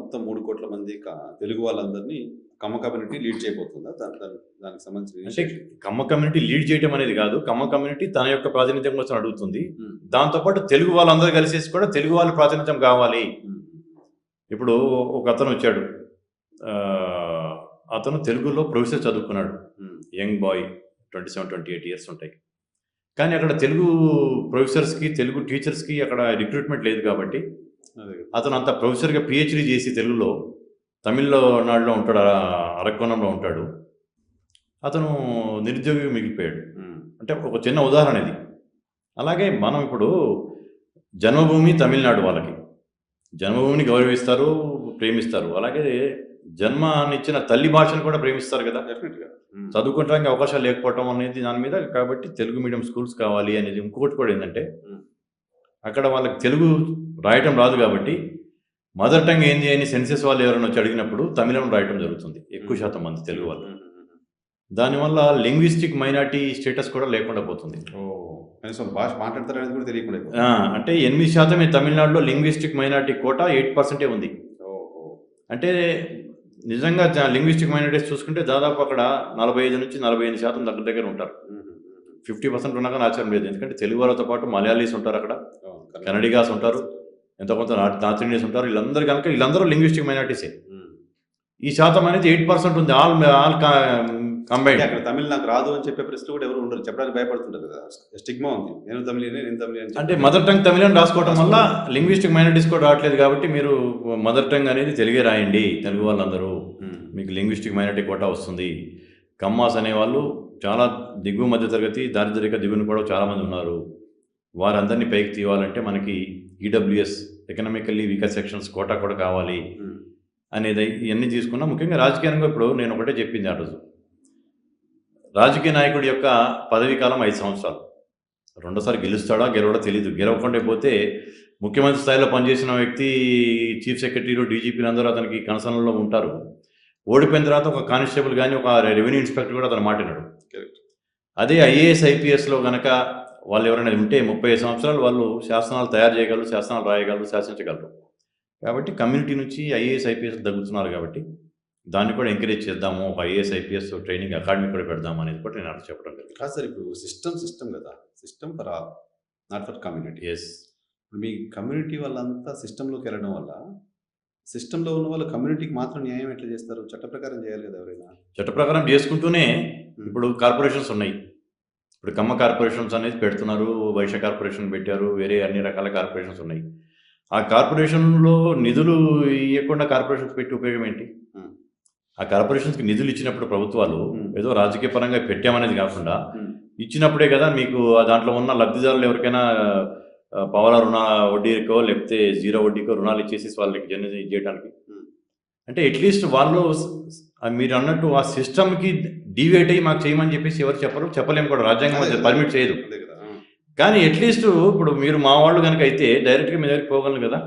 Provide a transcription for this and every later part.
మొత్తం 3 కోట్ల మంది తెలుగు వాళ్ళందరినీ కమ్మ కమ్యూనిటీ లీడ్ చేయబోతుందా? దానికి సంబంధించిన అంటే ఇనిషియేటివ్. కమ్మ కమ్యూనిటీ లీడ్ చేయడం అనేది కాదు. కమ్మ కమ్యూనిటీ తన యొక్క ప్రాతినిధ్యం కోసం అడుగుతుంది. హ్మ్. దాంతోపాటు తెలుగు వాళ్ళందరూ కలిసేసి కూడా తెలుగు వాళ్ళ ప్రాతినిధ్యం కావాలి. హ్మ్. ఇప్పుడు ఒక అతను వచ్చాడు. అతను తెలుగులో ప్రొఫెసర్ చదువుకున్నాడు. హ్మ్. యంగ్ బాయ్ 27, 28 ఇయర్స్ ఉంటాయి. కానీ అక్కడ తెలుగు ప్రొఫెసర్స్‌కి, తెలుగు టీచర్స్‌కి అక్కడ రిక్రూట్‌మెంట్ లేదు కాబట్టి అదే కదా! అతను అంత ప్రొఫెసర్‌గా పీహెచ్‌డీ చేసి తెలుగులో తమిళనాడులో ఉంటాడు. అరక్కోణంలో ఉంటాడు. అతను నిరుద్యోగిగా మిగిలిపోయాడు. హ్మ్. అంటే ఒక చిన్న ఉదాహరణ ఇది. అలాగే మనం ఇప్పుడు జన్మభూమి తమిళనాడు వాళ్ళకి. జన్మభూమిని గౌరవిస్తారు, ప్రేమిస్తారు. అలాగే జన్మనిచ్చిన తల్లి భాషను కూడా ప్రేమిస్తారు కదా! డెఫినిట్‌గా. హ్మ్. చదువుకోవడానికి అవకాశాలు లేకపోవటం అనేది దాని మీద కాబట్టి తెలుగు మీడియం స్కూల్స్ కావాలి అనేది. ఇంకొకటి కూడా ఏంటంటే హ్మ్. అక్కడ వాళ్ళకి తెలుగు రాయటం రాదు కాబట్టి మదర్ టంగ్ ఏంది అని సెన్సెస్ వాళ్ళు ఎవరైనా వచ్చి అడిగినప్పుడు తమిళం రాయటం జరుగుతుంది. ఎక్కువ శాతం మంది తెలుగు వాళ్ళు. దానివల్ల లింగ్విస్టిక్ మైనారిటీ స్టేటస్ కూడా లేకుండా పోతుంది. కనీసం భాష మాట్లాడతారనేది కూడా తెలియకుండా అయిపోతుంది. అంటే 8% తమిళనాడులో లింగ్విస్టిక్ మైనారిటీ కోటా 8% ఉంది. ఓహో! అంటే నిజంగా లింగ్విస్టిక్ మైనారిటీస్ చూసుకుంటే దాదాపు అక్కడ 45-48% దగ్గర దగ్గర ఉంటారు. 50% ఉన్నా కానీ ఆశ్చర్యం లేదు. ఎందుకంటే తెలుగు వాళ్ళతో పాటు మలయాళీస్ ఉంటారు అక్కడ, కన్నడిగాస్ ఉంటారు, ఎంతో కొంత నార్త్ ఇండియన్స్ ఉంటారు. వీళ్ళందరూ లింగ్విస్టిక్ మైనారిటీసే. ఈ శాతం అనేది 8% ఉంది. All combined. అక్కడ తమిళ్ నాకు రాదు అని చెప్పే పరిస్థితి కూడా ఎవరు ఉండరు. చెప్పడానికి భయపడుతుంటారు కదా! స్టిగ్మా ఉంది. నేను తమిళ్ అని అంటే మదర్ టంగ్ తమిళం రాసుకోవడం వల్ల లింగ్విస్టిక్ మైనారిటీస్ కూడా రావట్లేదు కాబట్టి మీరు మదర్ టంగ్ అనేది తెలుగే రాయండి తెలుగు వాళ్ళందరూ. మీకు లింగ్విస్టిక్ మైనారిటీ కోటా వస్తుంది. కమ్మాస్ అనేవాళ్ళు చాలా దిగువ మధ్య తరగతి, దారిద్ర్యక దిగువన కూడా చాలామంది ఉన్నారు. వారందరినీ పైకి తీయాలంటే మనకి EWS economically weaker sections quota కూడా కావాలి అనేది ఇవన్నీ తీసుకున్నా. ముఖ్యంగా రాజకీయంగా ఇప్పుడు నేను ఒకటే చెప్పింది ఆ రోజు. రాజకీయ నాయకుడి యొక్క పదవీ కాలం 5 సంవత్సరాలు. రెండోసారి గెలుస్తాడా గెలవడా తెలీదు. గెలవకుండా పోతే ముఖ్యమంత్రి స్థాయిలో పనిచేసిన వ్యక్తి, చీఫ్ సెక్రటరీలు, డీజీపీలు అందరూ అతనికి కన్సర్న్లో ఉంటారు. ఓడిపోయిన తర్వాత ఒక కానిస్టేబుల్ కానీ, ఒక రెవెన్యూ ఇన్స్పెక్టర్ కూడా అతను మాట్లాడాడు. అదే ఐఏఎస్ ఐపీఎస్లో కనుక వాళ్ళు ఎవరైనా ఉంటే 35 సంవత్సరాలు వాళ్ళు శాసనాలు తయారు చేయగలరు, శాసనాలు రాయగలరు, శాసించగలరు. కాబట్టి కమ్యూనిటీ నుంచి ఐఏఎస్ ఐపీఎస్ తగ్గుతున్నారు కాబట్టి దాన్ని కూడా ఎంకరేజ్ చేద్దాము. ఒక ఐఏఎస్ ఐపీఎస్ ట్రైనింగ్ అకాడమీ కూడా పెడదాము అనేది కూడా నేను అర్థం చెప్పడం జరిగింది. కాదు సార్, ఇప్పుడు సిస్టమ్ కదా, system for all, not for community. Yes. ఇప్పుడు మీ కమ్యూనిటీ వాళ్ళంతా సిస్టంలోకి వెళ్ళడం వల్ల సిస్టంలో ఉన్న వాళ్ళు కమ్యూనిటీకి మాత్రం న్యాయం ఎట్లా చేస్తారు? చట్ట ప్రకారం చేయాలి కదా ఎవరైనా. చట్ట ప్రకారం చేసుకుంటూనే ఇప్పుడు కార్పొరేషన్స్ ఉన్నాయి. ఇప్పుడు కమ్మ కార్పొరేషన్స్ అనేది పెడుతున్నారు, వైశ్య కార్పొరేషన్ పెట్టారు, వేరే అన్ని రకాల కార్పొరేషన్స్ ఉన్నాయి. ఆ కార్పొరేషన్లో నిధులు ఇవ్వకుండా కార్పొరేషన్స్ పెట్టి ఉపయోగం ఏంటి? ఆ కార్పొరేషన్స్కి నిధులు ఇచ్చినప్పుడు ప్రభుత్వాలు ఏదో రాజకీయ పరంగా పెట్టామనేది కాకుండా ఇచ్చినప్పుడే కదా మీకు దాంట్లో ఉన్న లబ్ధిదారులు ఎవరికైనా పవల రుణ వడ్డీకో లేకపోతే 0 వడ్డీకో రుణాలు ఇచ్చేసి వాళ్ళకి జనరేట్ చేయడానికి. అంటే అట్లీస్ట్ వాళ్ళు మీరు అన్నట్టు ఆ సిస్టమ్కి డీవియేట్ అయ్యి మాకు చేయమని చెప్పేసి ఎవరు చెప్పరు, చెప్పలేము కూడా. రాజ్యాంగం పర్మిట్ చేయదు. కానీ అట్లీస్ట్ ఇప్పుడు మీరు మా వాళ్ళు కనుక అయితే డైరెక్ట్గా మీ దగ్గరికి పోగలను కదా.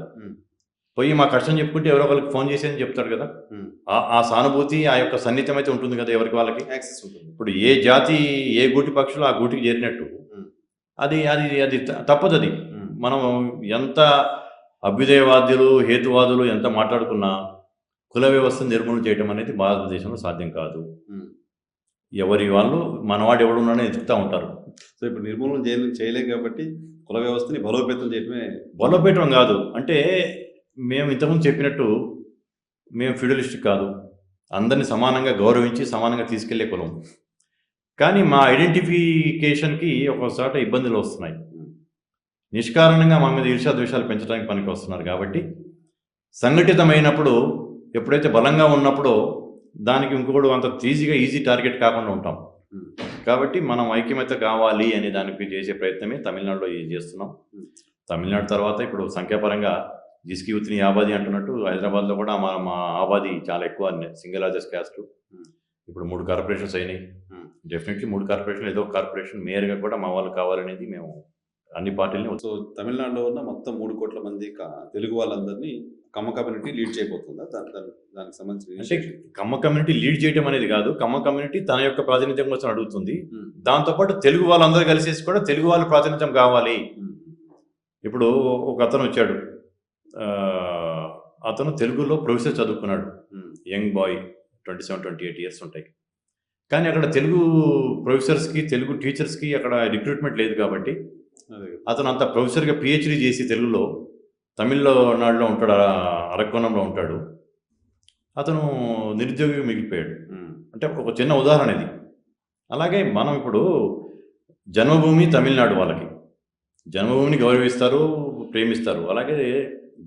పోయి మా కష్టం చెప్పుకుంటే ఎవరో ఒకరికి ఫోన్ చేసి అని చెప్తాడు కదా. ఆ సానుభూతి, ఆ యొక్క సన్నిహితం అయితే ఉంటుంది కదా ఎవరికి వాళ్ళకి. యాక్సెస్ ఉంటుంది. ఇప్పుడు ఏ జాతి ఏ గూటి పక్షులు ఆ గూటికి చేరినట్టు అది అది అది తప్పదు. అది మనం ఎంత అభ్యుదయవాదులు, హేతువాదులు ఎంత మాట్లాడుకున్నా కుల వ్యవస్థను నిర్మూలన చేయడం అనేది భారతదేశంలో సాధ్యం కాదు. ఎవరి వాళ్ళు మనవాడు ఎవడున్నాడో ఎదుగుతూ ఉంటారు. సో ఇప్పుడు నిర్మూలన చేయలేం కాబట్టి కుల వ్యవస్థని బలోపేతం చేయడమే. బలోపేతం కాదు అంటే మేము ఇంతకుముందు చెప్పినట్టు మేము ఫ్యూడలిస్ట్ కాదు. అందరినీ సమానంగా గౌరవించి సమానంగా తీసుకెళ్లే కులం. కానీ మా ఐడెంటిఫికేషన్కి ఒక్కోసాట ఇబ్బందులు వస్తున్నాయి. నిష్కారణంగా మా మీద ఈర్ష్యాద్వేషాలు పెంచడానికి పనికి వస్తున్నారు. కాబట్టి సంఘటితమైనప్పుడు ఎప్పుడైతే బలంగా ఉన్నప్పుడో దానికి ఇంకొకడు అంత ఈజీ టార్గెట్ కాకుండా ఉంటాం. కాబట్టి మనం ఐక్యమత్య కావాలి అనే దానికి చేసే ప్రయత్నమే తమిళనాడులో చేస్తున్నాం. తమిళనాడు తర్వాత ఇప్పుడు సంఖ్యాపరంగా జిస్కి ఉత్ని ఆబాది అంటున్నట్టు హైదరాబాద్లో కూడా మా ఆబాది చాలా ఎక్కువ, సింగిల్ లార్జెస్ట్ క్యాస్ట్. ఇప్పుడు 3 కార్పొరేషన్స్ అయినాయి. డెఫినెట్లీ 3 కార్పొరేషన్లు ఏదో ఒక కార్పొరేషన్ మేయర్గా కూడా మా వాళ్ళు కావాలనేది మేము అన్ని పార్టీలని. సో తమిళనాడులో ఉన్న మొత్తం 3 కోట్ల మంది తెలుగు వాళ్ళందరినీ కమ్మ కమ్యూనిటీ లీడ్ చేయబోతుందా? దానికి సంబంధించిన అంటే కమ్మ కమ్యూనిటీ లీడ్ చేయడం అనేది కాదు. కమ్మ కమ్యూనిటీ తన యొక్క ప్రాతినిధ్యం కోసం అడుగుతుంది. దాంతోపాటు తెలుగు వాళ్ళందరూ కలిసేసి కూడా తెలుగు వాళ్ళ ప్రాతినిధ్యం కావాలి. ఇప్పుడు ఒక అతను వచ్చాడు. అతను తెలుగులో ప్రొఫెసర్ చదువుకున్నాడు. ఉమ్, యంగ్ బాయ్ 27-28 ఇయర్స్ ఉంటాయి. కానీ అక్కడ తెలుగు ప్రొఫెసర్స్‌కి, తెలుగు టీచర్స్‌కి అక్కడ రిక్రూట్‌మెంట్ లేదు కాబట్టి అదే కదా. అతను అంత ప్రొఫెసర్‌గా పీహెచ్‌డీ చేసి తెలుగులో తమిళనాడులో ఉంటాడు. అరక్కోణంలో ఉంటాడు. అతను నిరుద్యోగిగా మిగిలిపోయాడు. ఉమ్, అంటే ఒక చిన్న ఉదాహరణ ఇది. అలాగే మనం ఇప్పుడు జన్మభూమి తమిళనాడు వాళ్ళకి. జన్మభూమిని గౌరవిస్తారు, ప్రేమిస్తారు. అలాగే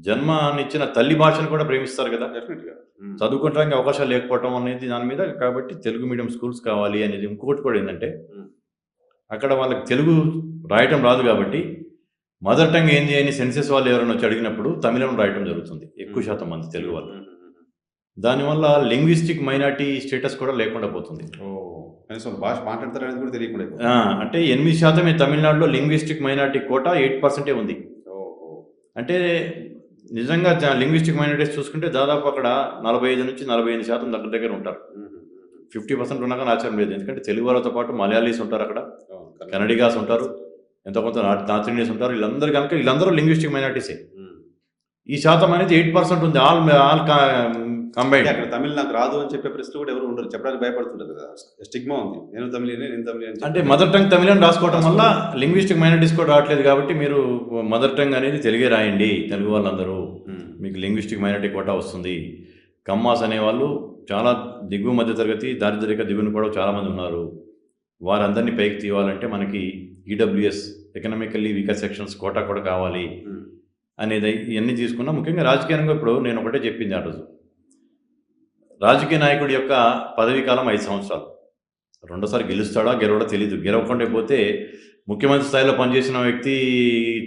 జన్మనిచ్చిన తల్లి భాషను కూడా ప్రేమిస్తారు కదా! డెఫినెట్గా. ఉమ్, చదువుకోవడానికి అవకాశాలు లేకపోవటం అనేది దాని మీద కాబట్టి తెలుగు మీడియం స్కూల్స్ కావాలి అనేది. ఇంకొకటి కూడా ఏంటంటే ఉమ్, అక్కడ వాళ్ళకి తెలుగు రాయటం రాదు కాబట్టి మదర్ టంగ్ ఏంది అని సెన్సెస్ వాళ్ళు ఎవరైనా వచ్చి అడిగినప్పుడు తమిళం రాయటం జరుగుతుంది. ఎక్కువ శాతం మంది తెలుగు వాళ్ళు. ఉమ్, ఉమ్, ఉమ్. దానివల్ల లింగ్విస్టిక్ మైనారిటీ స్టేటస్ కూడా లేకుండా పోతుంది. ఓ, కనీసం భాష మాట్లాడతారనేది కూడా తెలియకుండా అయిపోతుంది. అంటే 8% తమిళనాడులో లింగ్విస్టిక్ మైనారిటీ కోటా 8% ఉంది. ఓహో. అంటే నిజంగా లింగ్విస్టిక్ మైనారిటీస్ చూసుకుంటే దాదాపు అక్కడ 45-48% దగ్గర దగ్గర ఉంటారు. ఉమ్, ఉమ్, ఉమ్. 50% ఉన్నా కానీ ఆశ్చర్యం లేదు. ఎందుకంటే తెలుగు వాళ్ళతో పాటు మలయాళీస్ ఉంటారు అక్కడ, అవును, కన్నడ. కన్నడిగాస్ ఉంటారు, ఎంతో కొంత నార్త్ ఇండియన్స్ ఉంటారు. వీళ్ళందరూ లింగ్విస్టిక్ మైనారిటీసే. ఉమ్. ఈ శాతం అనేది 8% ఉంది. All combined. అక్కడ తమిళ్ నాకు రాదు అని చెప్పే ప్రశ్నలు కూడా ఎవరు ఉండరు, చెప్పడానికి భయపడుతుంటారు కదా. స్టిగ్మా ఉంది, నేను తమిళ అని అంటే మదర్ టంగ్ తమిళం రాసుకోవడం వల్ల లింగ్విస్టిక్ మైనారిటీస్ కూడా రావట్లేదు కాబట్టి మీరు మదర్ టంగ్ అనేది తెలుగే రాయండి తెలుగు వాళ్ళందరూ, మీకు లింగ్విస్టిక్ మైనారిటీ కోటా వస్తుంది. కమ్మాస్ అనేవాళ్ళు చాలా దిగువ మధ్య తరగతి, దారిద్ర్యక దిగువన కూడా చాలామంది ఉన్నారు. వారందరినీ పైకి తీయాలంటే మనకి EWS economically weaker sections quota కూడా కావాలి అనేది ఇవన్నీ తీసుకున్నా. ముఖ్యంగా రాజకీయంగా ఇప్పుడు నేను ఒకటే చెప్పింది ఆ రోజు, రాజకీయ నాయకుడి యొక్క పదవీ కాలం 5 సంవత్సరాలు. రెండోసారి గెలుస్తాడా గెలవడా తెలీదు. గెలవకుండా పోతే ముఖ్యమంత్రి స్థాయిలో పనిచేసిన వ్యక్తి,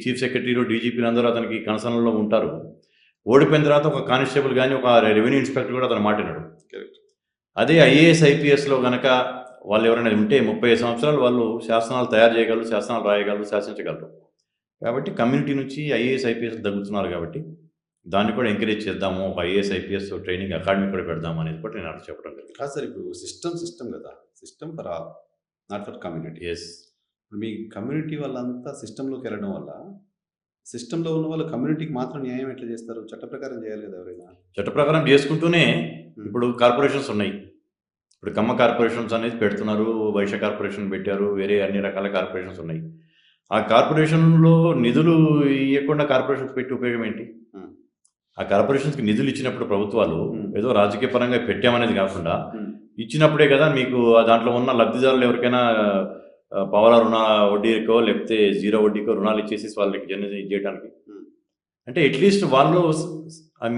చీఫ్ సెక్రటరీలు, డీజీపీలు అందరూ అతనికి కన్సర్న్లో ఉంటారు. ఓడిపోయిన తర్వాత ఒక కానిస్టేబుల్ కానీ ఒక రెవెన్యూ ఇన్స్పెక్టర్ కూడా అతను మాట్లాడాడు. అదే ఐఏఎస్ ఐపీఎస్లో కనుక వాళ్ళు ఎవరైనా ఉంటే 30 సంవత్సరాలు వాళ్ళు శాసనాలు తయారు చేయగలరు, శాసనాలు రాయగలరు, శాసించగలరు. కాబట్టి కమ్యూనిటీ నుంచి ఐఏఎస్ ఐపీఎస్ తగ్గుతున్నారు కాబట్టి దాన్ని కూడా ఎంకరేజ్ చేద్దాము, ఒక ఐఏఎస్ ఐపీఎస్ ట్రైనింగ్ అకాడమీ కూడా పెడదాము అనేది కూడా నేను అర్థం చెప్పడం జరిగింది. కాదు సార్, ఇప్పుడు సిస్టమ్ కదా, system for all, not for community. Yes. మీ కమ్యూనిటీ వాళ్ళంతా సిస్టంలోకి వెళ్ళడం వల్ల సిస్టంలో ఉన్న వాళ్ళు కమ్యూనిటీకి మాత్రం న్యాయం ఎట్లా చేస్తారు? చట్ట ప్రకారం చేయాలి కదా ఎవరైనా. చట్ట ప్రకారం చేసుకుంటూనే ఇప్పుడు కార్పొరేషన్స్ ఉన్నాయి. ఇప్పుడు కమ్మ కార్పొరేషన్స్ అనేది పెడుతున్నారు, వైశ్య కార్పొరేషన్ పెట్టారు, వేరే అన్ని రకాల కార్పొరేషన్స్ ఉన్నాయి. ఆ కార్పొరేషన్లో నిధులు ఇవ్వకుండా కార్పొరేషన్స్ పెట్టి ఉపయోగం ఏంటి? ఆ కార్పొరేషన్స్కి నిధులు ఇచ్చినప్పుడు ప్రభుత్వాలు ఏదో రాజకీయ పరంగా పెట్టామనేది కాకుండా ఇచ్చినప్పుడే కదా మీకు దాంట్లో ఉన్న లబ్ధిదారులు ఎవరికైనా పవల రుణ వడ్డీకో లేకపోతే 0 వడ్డీకో రుణాలు ఇచ్చేసి వాళ్ళకి జనరేట్ చేయడానికి. అంటే అట్లీస్ట్ వాళ్ళు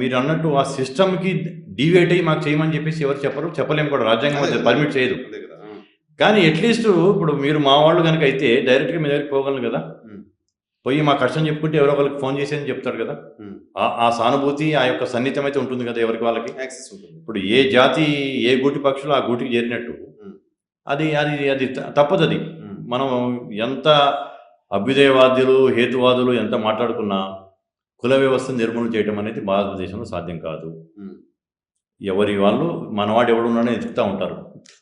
మీరు అన్నట్టు ఆ సిస్టమ్కి డీవియేట్ అయ్యి మాకు చేయమని చెప్పేసి ఎవరు చెప్పరు, చెప్పలేము కూడా, రాజ్యాంగం పర్మిట్ చేయదు. కానీ అట్లీస్ట్ ఇప్పుడు మీరు మా వాళ్ళు కనుక అయితే డైరెక్ట్గా మీ దగ్గరికి పోగలను కదా, పోయి మా కష్టం చెప్పుకుంటే ఎవరో ఒకరికి ఫోన్ చేసి అని చెప్తాడు కదా. ఆ సానుభూతి, ఆ యొక్క సన్నిహితం అయితే ఉంటుంది కదా ఎవరికి వాళ్ళకి. యాక్సెస్ ఉంటుంది. ఇప్పుడు ఏ జాతి ఏ గూటి పక్షులు ఆ గూటికి చేరినట్టు అది అది అది తప్పదు. అది మనం ఎంత అభ్యుదయవాదులు, హేతువాదులు ఎంత మాట్లాడుకున్నా కుల వ్యవస్థను నిర్మూలన చేయడం అనేది భారతదేశంలో సాధ్యం కాదు. ఎవరి వాళ్ళు మనవాడు ఎవడున్నాడో ఎదుగుతూ ఉంటారు.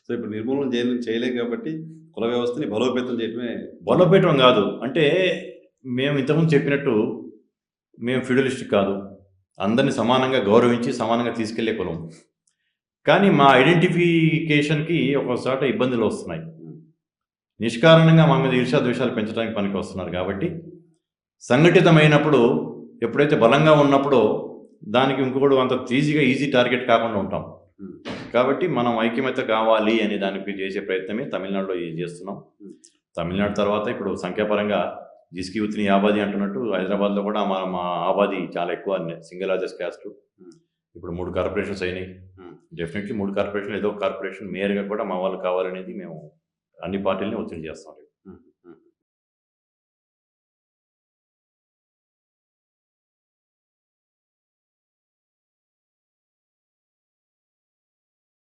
సో ఇప్పుడు నిర్మూలన చేయలేం కాబట్టి కుల వ్యవస్థని బలోపేతం చేయడమే. బలోపేతం కాదు అంటే మేము ఇంతకుముందు చెప్పినట్టు మేము ఫ్యూడలిస్ట్ కాదు, అందరినీ సమానంగా గౌరవించి సమానంగా తీసుకెళ్లే కులం. కానీ మా ఐడెంటిఫికేషన్కి ఒకసారి ఇబ్బందులు వస్తున్నాయి. నిష్కారణంగా మా మీద ఈర్ష్యా ద్వేషాలు పెంచడానికి పనికి వస్తున్నారు. కాబట్టి సంఘటితమైనప్పుడు, ఎప్పుడైతే బలంగా ఉన్నప్పుడో దానికి ఇంకొకడు అంత ఈజీ టార్గెట్ కాకుండా ఉంటాం. కాబట్టి మనం ఐక్యమత్య కావాలి అనే దానికి చేసే ప్రయత్నమే తమిళనాడులో చేస్తున్నాం. తమిళనాడు తర్వాత ఇప్పుడు సంఖ్యాపరంగా జిస్కి ఉత్ని ఆబాది అంటున్నట్టు హైదరాబాద్లో కూడా మా ఆబాది చాలా ఎక్కువ, సింగిల్ లార్జెస్ట్ క్యాస్ట్. ఇప్పుడు 3 కార్పొరేషన్స్ అయినాయి. డెఫినెట్లీ 3 కార్పొరేషన్లు ఏదో ఒక కార్పొరేషన్ మేయర్గా కూడా మా వాళ్ళు కావాలనేది మేము అన్ని పార్టీలని ఒత్తిడి చేస్తాం.